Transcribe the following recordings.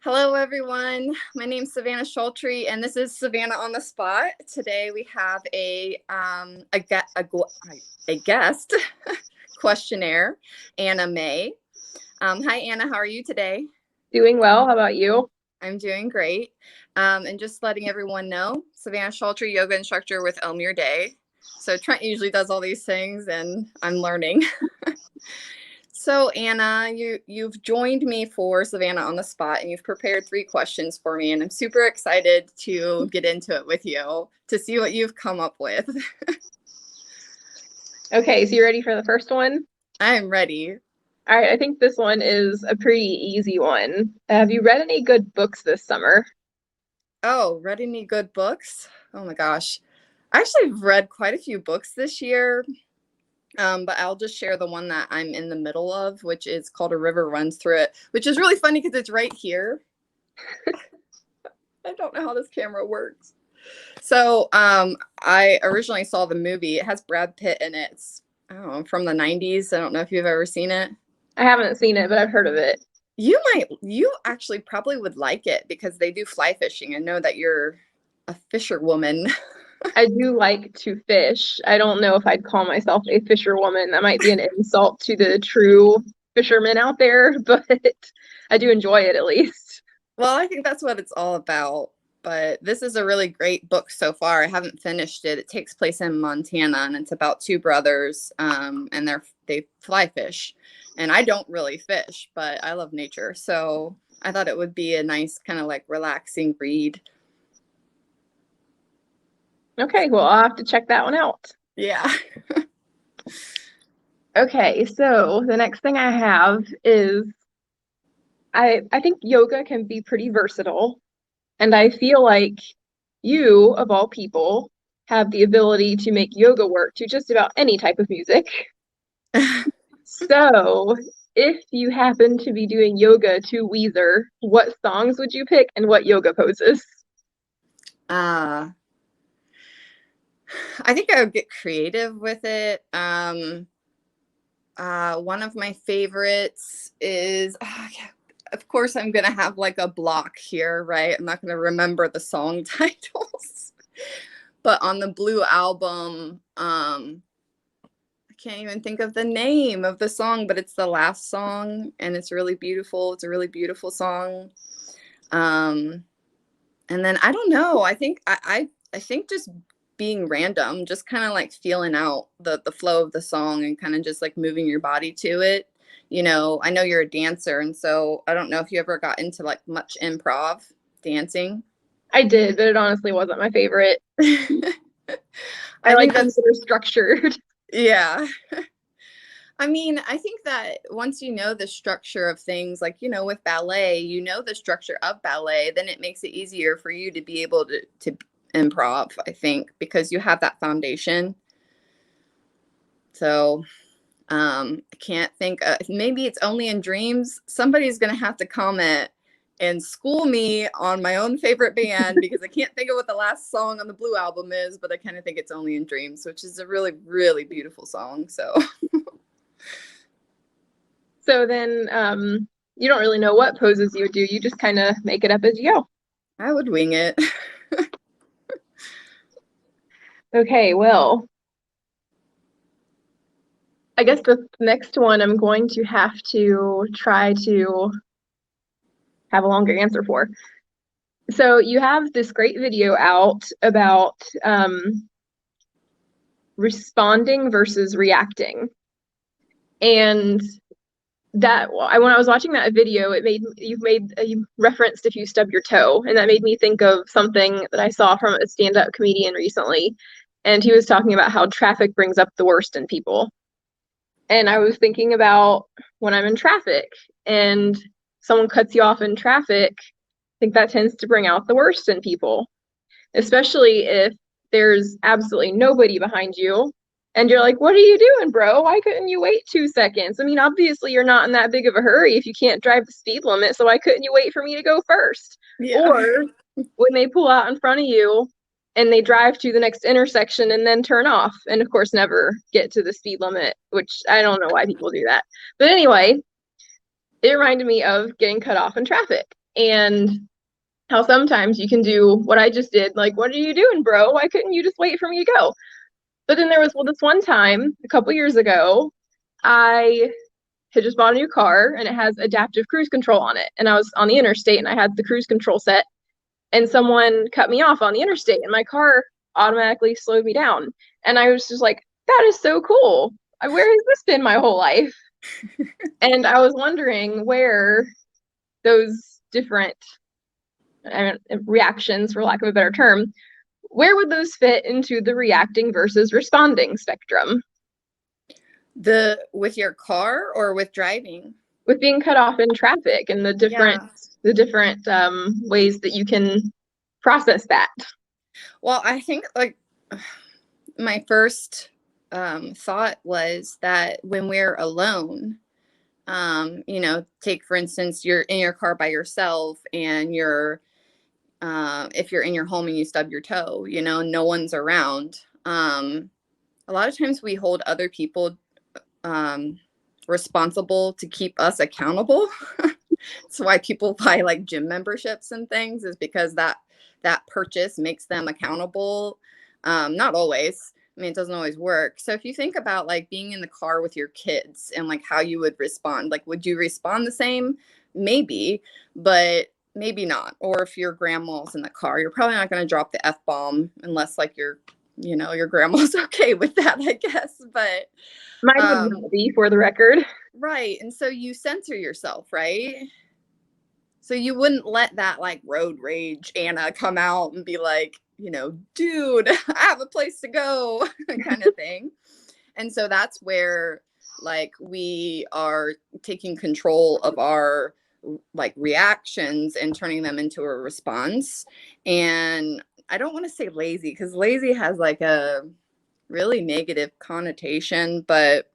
Hello, everyone. My name is Savana Shaltry, and this is Savana on the Spot. Today we have a guest questionnaire, Anna May. Hi, Anna. How are you today? Doing well. How about you? I'm doing great. And just letting everyone know, Savana Shaltry, yoga instructor with Elmere Day. So Trent usually does all these things, and I'm learning. So Anna, you've joined me for Savana on the Spot, and you've prepared 3 questions for me, and I'm super excited to get into it with you to see what you've come up with. Okay, so you ready for the first one? I'm ready. All right, I think this one is a pretty easy one. Have you read any good books this summer? Oh, read any good books? Oh my gosh. I actually have read quite a few books this year. But I'll just share the one that I'm in the middle of, which is called A River Runs Through It, which is really funny because it's right here. I don't know how this camera works. So I originally saw the movie. It has Brad Pitt in it. It's, I don't know, from the 90s. I don't know if you've ever seen it. I haven't seen it, but I've heard of it. You actually probably would like it because they do fly fishing. I know that you're a fisherwoman. I do like to fish. I don't know if I'd call myself a fisherwoman. That might be an insult to the true fishermen out there, but I do enjoy it at least. Well, I think that's what it's all about. But this is a really great book so far. I haven't finished it. It takes place in Montana, and it's about 2 brothers, and they fly fish. And I don't really fish, but I love nature, so I thought it would be a nice kind of like relaxing read. Okay, well, I'll have to check that one out. Yeah. Okay, so the next thing I have is I think yoga can be pretty versatile. And I feel like you, of all people, have the ability to make yoga work to just about any type of music. So, if you happen to be doing yoga to Weezer, what songs would you pick and what yoga poses? uh I think I would get creative with it. One of my favorites is, yeah, of course, I'm going to have like a block here, right? I'm not going to remember the song titles. But on the Blue album, I can't even think of the name of the song, but it's the last song and it's really beautiful. It's a really beautiful song. Um, and then I don't know. I think just being random, just kind of like feeling out the flow of the song and kind of just like moving your body to it. I know you're a dancer, and so I don't know if you ever got into like much improv dancing. I did, but it honestly wasn't my favorite. I I like think things that's that are structured. yeah. I mean, I think that once you know the structure of things, like, with ballet, the structure of ballet, then it makes it easier for you to be able to improv, I think, because you have that foundation. So I can't think, maybe it's only in dreams. Somebody's going to have to comment and school me on my own favorite band because I can't think of what the last song on the Blue album is, but I kind of think it's Only in Dreams, which is a really, really beautiful song. So. So then you don't really know what poses you would do. You just kind of make it up as you go. I would wing it. Okay, well, I guess the next one I'm going to have to try to have a longer answer for. So you have this great video out about responding versus reacting. And that when I was watching that video, you referenced if you stub your toe, and that made me think of something that I saw from a stand-up comedian recently. And he was talking about how traffic brings up the worst in people. And I was thinking about when I'm in traffic and someone cuts you off in traffic, I think that tends to bring out the worst in people, especially if there's absolutely nobody behind you and you're like, what are you doing, bro? Why couldn't you wait 2 seconds? I mean, obviously, you're not in that big of a hurry if you can't drive the speed limit, so why couldn't you wait for me to go first? Yeah. Or when they pull out in front of you and they drive to the next intersection and then turn off, and of course, never get to the speed limit, which I don't know why people do that. But anyway, it reminded me of getting cut off in traffic. and how sometimes you can do what I just did. Like, what are you doing, bro? Why couldn't you just wait for me to go? But then there was, well, this one time a couple years ago, I had just bought a new car and it has adaptive cruise control on it. And I was on the interstate and I had the cruise control set, and someone cut me off on the interstate and my car automatically slowed me down. And I was just like, that is so cool. Where has this been my whole life? And I was wondering where those different reactions, for lack of a better term, where would those fit into the reacting versus responding spectrum? With your car or with driving? With being cut off in traffic and the different Yeah. ways that you can process that. Well, I think like my first thought was that when we're alone, take for instance, you're in your car by yourself and if you're in your home and you stub your toe, no one's around. A lot of times we hold other people responsible to keep us accountable. That's why people buy like gym memberships and things, is because that purchase makes them accountable. Not always. I mean, it doesn't always work. So if you think about like being in the car with your kids and like how you would respond, like would you respond the same? Maybe, but maybe not. Or if your grandma's in the car, you're probably not going to drop the F-bomb unless like your grandma's okay with that, I guess. But Mine would not be, for the record. right. And so you censor yourself, right? So you wouldn't let that like road rage Anna come out and be like, dude, I have a place to go kind of thing. And so that's where like we are taking control of our like reactions and turning them into a response. And I don't want to say lazy, because lazy has like a really negative connotation, but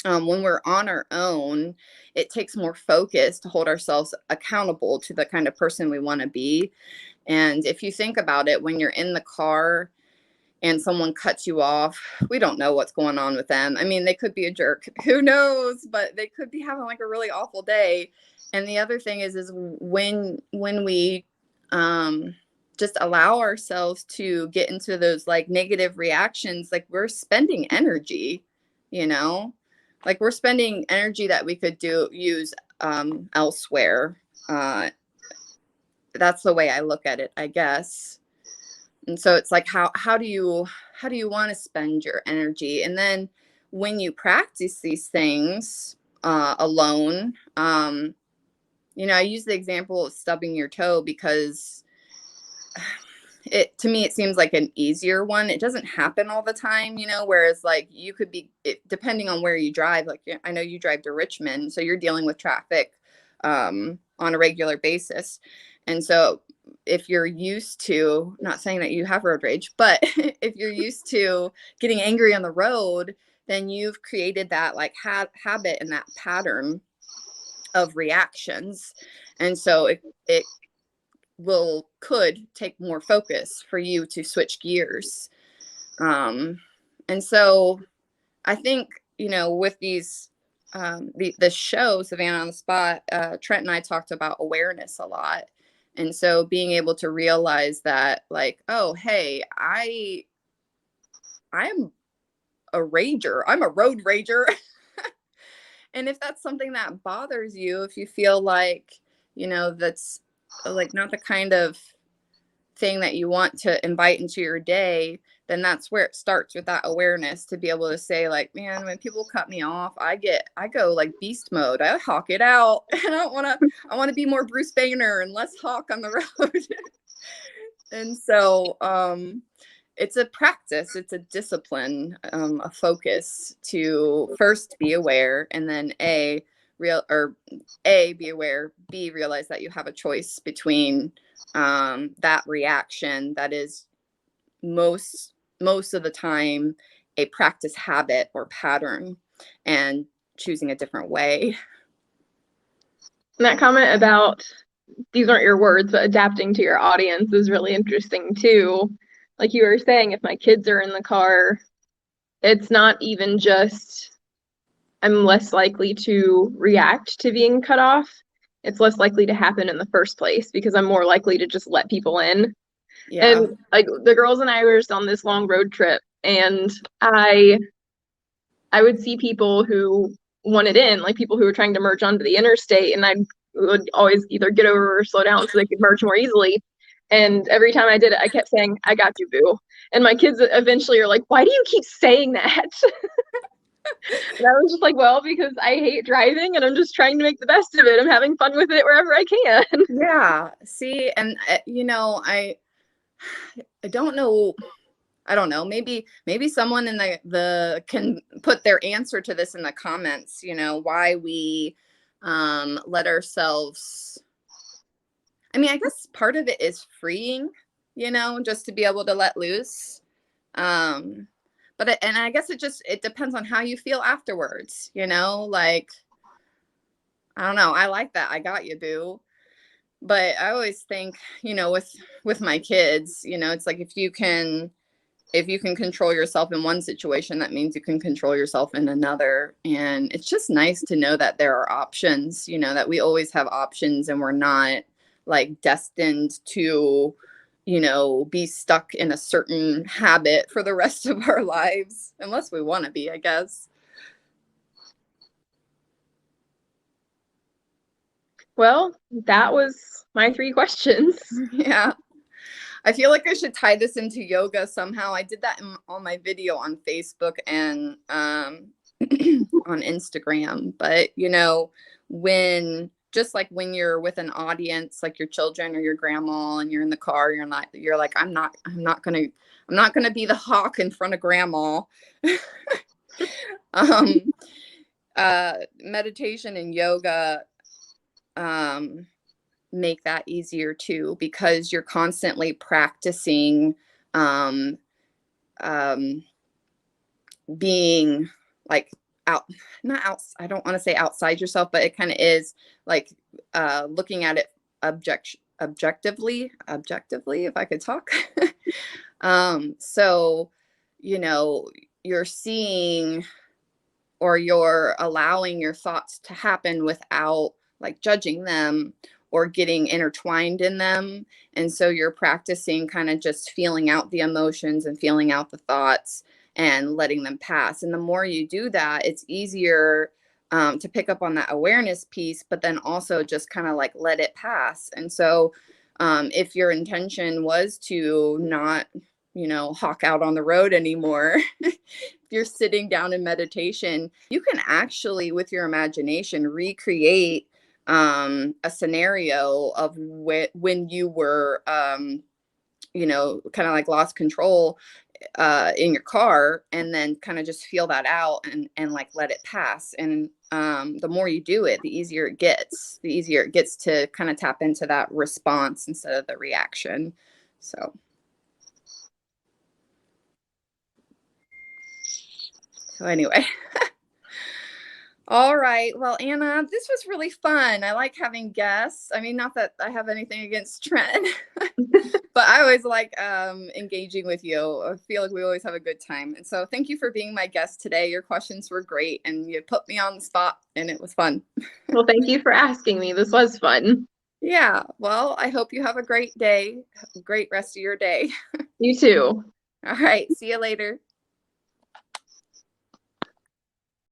when we're on our own, it takes more focus to hold ourselves accountable to the kind of person we want to be. And if you think about it, when you're in the car and someone cuts you off, we don't know what's going on with them. I mean, they could be a jerk, who knows, but they could be having like a really awful day. And the other thing is when we just allow ourselves to get into those like negative reactions, like we're spending energy, like we're spending energy that we could use elsewhere. That's the way I look at it, I guess. And so it's like, how do you want to spend your energy? And then when you practice these things alone, I use the example of stubbing your toe because to me it seems like an easier one. It doesn't happen all the time, whereas like you could be, depending on where you drive, like I know you drive to Richmond, so you're dealing with traffic on a regular basis. And so if you're used to, not saying that you have road rage, but if you're used to getting angry on the road, then you've created that like habit and that pattern of reactions. And so it could take more focus for you to switch gears. And so I think, with these, the show, Savannah on the Spot, Trent and I talked about awareness a lot. And so being able to realize that like, oh, hey, I'm a rager. I'm a road rager. And if that's something that bothers you, if you feel like, that's like not the kind of thing that you want to invite into your day, then that's where it starts, with that awareness, to be able to say like, man, when people cut me off, I go like beast mode. I hawk it out. And I want to be more Bruce Banner and less hawk on the road. And so it's a practice, it's a discipline, a focus to first be aware, and then be aware, B, realize that you have a choice between that reaction that is most of the time a practice habit or pattern, and choosing a different way. And that comment about, these aren't your words, but adapting to your audience is really interesting too. Like you were saying, if my kids are in the car, it's not even just I'm less likely to react to being cut off. it's less likely to happen in the first place because I'm more likely to just let people in. Yeah. And like the girls and I were just on this long road trip, and I would see people who wanted in, like people who were trying to merge onto the interstate, and I would always either get over or slow down so they could merge more easily. And every time I did it, I kept saying, "I got you, boo." And my kids eventually are like, "Why do you keep saying that?" And I was just like, "Well, because I hate driving and I'm just trying to make the best of it. I'm having fun with it wherever I can." Yeah. See, and I don't know. I don't know. Maybe someone in the can put their answer to this in the comments, why we let ourselves. I mean, I guess part of it is freeing, just to be able to let loose. Um and I guess it depends on how you feel afterwards, like I don't know. I like that. I got you, boo. But I always think, with my kids, it's like if you can control yourself in one situation, that means you can control yourself in another. And it's just nice to know that there are options, that we always have options and we're not like destined to, be stuck in a certain habit for the rest of our lives, unless we want to be, I guess. Well, that was my 3 questions. Yeah. I feel like I should tie this into yoga somehow. I did that on my video on Facebook and on Instagram. But when just like when you're with an audience, like your children or your grandma, and you're in the car, you're like, I'm not gonna be the hawk in front of grandma. um, Meditation and yoga make that easier too, because you're constantly practicing um, um, being like out, not out, I don't want to say outside yourself, but it kind of is like looking at it objectively, if I could talk. So, you're seeing, or you're allowing your thoughts to happen without like judging them or getting intertwined in them. And so you're practicing kind of just feeling out the emotions and feeling out the thoughts and letting them pass. And the more you do that, it's easier to pick up on that awareness piece, but then also just kind of like let it pass. And so if your intention was to not, hawk out on the road anymore, if you're sitting down in meditation, you can actually, with your imagination, recreate a scenario of when you were, kind of like lost control in your car, and then kind of just feel that out and like let it pass. And the more you do it, the easier it gets to kind of tap into that response instead of the reaction. So anyway. All right. Well, Anna, this was really fun. I like having guests. I mean, not that I have anything against Trent, but I always like engaging with you. I feel like we always have a good time. And so thank you for being my guest today. Your questions were great and you put me on the spot and it was fun. Well, thank you for asking me. This was fun. Yeah. Well, I hope you have a great day, great rest of your day. You too. All right. See you later.